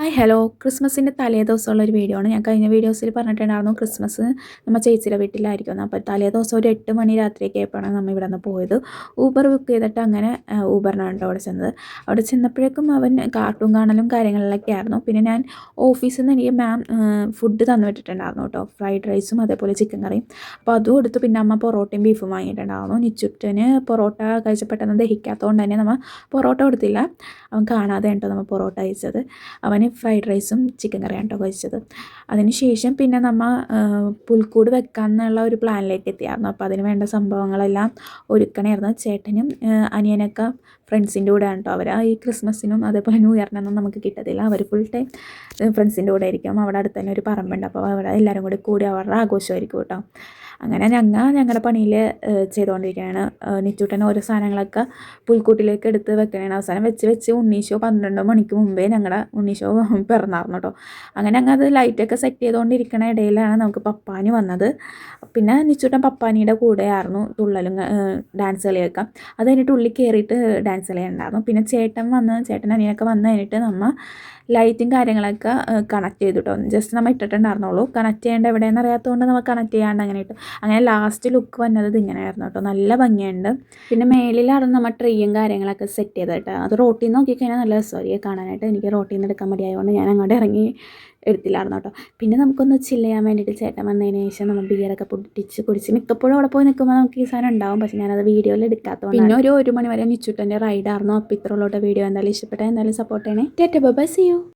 Hi hello ക്രിസ്മസിൻ്റെ തലേ ദിവസമുള്ള ഒരു വീഡിയോ ആണ്. ഞാൻ കഴിഞ്ഞ വീഡിയോസിൽ പറഞ്ഞിട്ടുണ്ടായിരുന്നു ക്രിസ്മസ് നമ്മൾ ചേച്ചിയുടെ വീട്ടിലായിരിക്കും. അപ്പോൾ തലേ ദിവസം ഒരു 8 മണി രാത്രിയൊക്കെ ആയപ്പോഴാണ് നമ്മൾ ഇവിടെ നിന്ന് പോയത്. ഊബർ ബുക്ക് ചെയ്തിട്ട് അങ്ങനെ ഊബറിനാണ് കേട്ടോ അവിടെ ചെന്നത്. അവിടെ ചെന്നപ്പോഴേക്കും അവൻ കാർട്ടൂൺ കാണലും കാര്യങ്ങളിലൊക്കെ ആയിരുന്നു. പിന്നെ ഞാൻ ഓഫീസിൽ നിന്ന് എനിക്ക് മാം ഫുഡ് തന്നു വിട്ടിട്ടുണ്ടായിരുന്നു കേട്ടോ, ഫ്രൈഡ് റൈസും അതേപോലെ ചിക്കൻ കറിയും. അപ്പോൾ അതും എടുത്തു. പിന്നെ അമ്മ പൊറോട്ടയും ബീഫും വാങ്ങിയിട്ടുണ്ടായിരുന്നു. നിച്ചുട്ടന് പൊറോട്ട കഴിച്ച പെട്ടെന്ന് ദഹിക്കാത്തതുകൊണ്ട് തന്നെ നമ്മൾ പൊറോട്ട കൊടുത്തില്ല. അവൻ കാണാതെ കേട്ടോ നമ്മൾ പൊറോട്ട കഴിച്ചത്. അവന് ഫ്രൈഡ് റൈസും ചിക്കൻ കറിയാണ് കേട്ടോ കഴിച്ചത്. അതിനുശേഷം പിന്നെ നമ്മൾ പുൽക്കൂട് വെക്കാമെന്നുള്ള ഒരു പ്ലാനിലേക്ക് എത്തിയായിരുന്നു. അപ്പോൾ അതിന് വേണ്ട സംഭവങ്ങളെല്ലാം ഒരുക്കണമായിരുന്നു. ചേട്ടനും അനിയനൊക്കെ ഫ്രണ്ട്സിൻ്റെ കൂടെയാണ് കേട്ടോ. അവർ ഈ ക്രിസ്മസിനും അതേപോലെ ന്യൂ ഇയറിനൊന്നും നമുക്ക് കിട്ടത്തില്ല. അവർ ഫുൾ ടൈം ഫ്രണ്ട്സിൻ്റെ കൂടെ ആയിരിക്കും. അവിടെ അടുത്ത് തന്നെ ഒരു പറമ്പുണ്ട്. അപ്പോൾ അവിടെ എല്ലാവരും കൂടി അവരുടെ ആഘോഷമായിരിക്കും കേട്ടോ. അങ്ങനെ ഞങ്ങളുടെ പണിയിൽ ചെയ്തുകൊണ്ടിരിക്കുകയാണ്. നിച്ചൂട്ടൻ ഓരോ സാധനങ്ങളൊക്കെ പുൽക്കൂട്ടിലേക്ക് എടുത്ത് വെക്കണേണ്. അവസാനം വെച്ച് ഉണ്ണീശോ 12 മണിക്ക് മുമ്പേ ഞങ്ങളുടെ ഉണ്ണീശോ പിറന്നായിരുന്നു കേട്ടോ. അങ്ങനെ അത് ലൈറ്റൊക്കെ സെറ്റ് ചെയ്തുകൊണ്ടിരിക്കണ ഇടയിലാണ് നമുക്ക് പപ്പാനി വന്നത്. പിന്നെ നിച്ചൂട്ടൻ പപ്പാനിയുടെ കൂടെയായിരുന്നു തുള്ളലും ഡാൻസ് കളിയൊക്കെ. അത് കഴിഞ്ഞിട്ട് ഉള്ളിൽ കയറിയിട്ട് ഡാൻസ് കളിയുണ്ടായിരുന്നു. പിന്നെ ചേട്ടൻ അനിയനൊക്കെ വന്നു കഴിഞ്ഞിട്ട് നമ്മൾ ലൈറ്റും കാര്യങ്ങളൊക്കെ കണക്ട് ചെയ്തു കേട്ടോ. ജസ്റ്റ് നമ്മൾ ഇട്ടിട്ടുണ്ടായിരുന്നുള്ളൂ. കണക്ട് ചെയ്യേണ്ട എവിടെയെന്ന് അറിയാത്തതുകൊണ്ട് നമ്മൾ കണക്ട് ചെയ്യാണ്ട് അങ്ങനെ ഇട്ടു. അങ്ങനെ ലാസ്റ്റ് ലുക്ക് വന്നത് ഇങ്ങനെയായിരുന്നു കേട്ടോ. നല്ല ഭംഗിയുണ്ട്. പിന്നെ മേളിലാണ് നമ്മൾ ട്രീയും കാര്യങ്ങളൊക്കെ സെറ്റ് ചെയ്തത് കേട്ടോ. അത് റോട്ടിൽ നിന്ന് നോക്കിക്കഴിഞ്ഞാൽ നല്ല രസമായിരിക്കും കാണാനായിട്ട്. എനിക്ക് റോട്ടിൽ നിന്ന് എടുക്കാൻ മടിയായതുകൊണ്ട് ഞാൻ അങ്ങോട്ട് ഇറങ്ങി എടുത്തില്ലായിരുന്നു കേട്ടോ. പിന്നെ നമുക്കൊന്ന് ചില്ല് ചെയ്യാൻ വേണ്ടിയിട്ട് ചേട്ടൻ വന്നതിന് ശേഷം നമ്മൾ ബിയറൊക്കെ കുടിച്ച് മിക്കപ്പോഴും അവിടെ പോയി നിൽക്കുമ്പോൾ നമുക്ക് ഈ സാധനം ഉണ്ടാവും. പക്ഷേ ഞാനത് വീഡിയോയിൽ എടുക്കാത്തതുകൊണ്ട് പിന്നെ ഒരു മണി വരെ നിച്ചുട്ടൻ്റെ റൈഡായിരുന്നു. അപ്പോൾ ഇത്രയുള്ളോട്ട് വീഡിയോ എന്തായാലും ഇഷ്ടപ്പെട്ടാൽ എന്തായാലും സപ്പോർട്ട് ചെയ്യണേ. Tata bye bye, see U.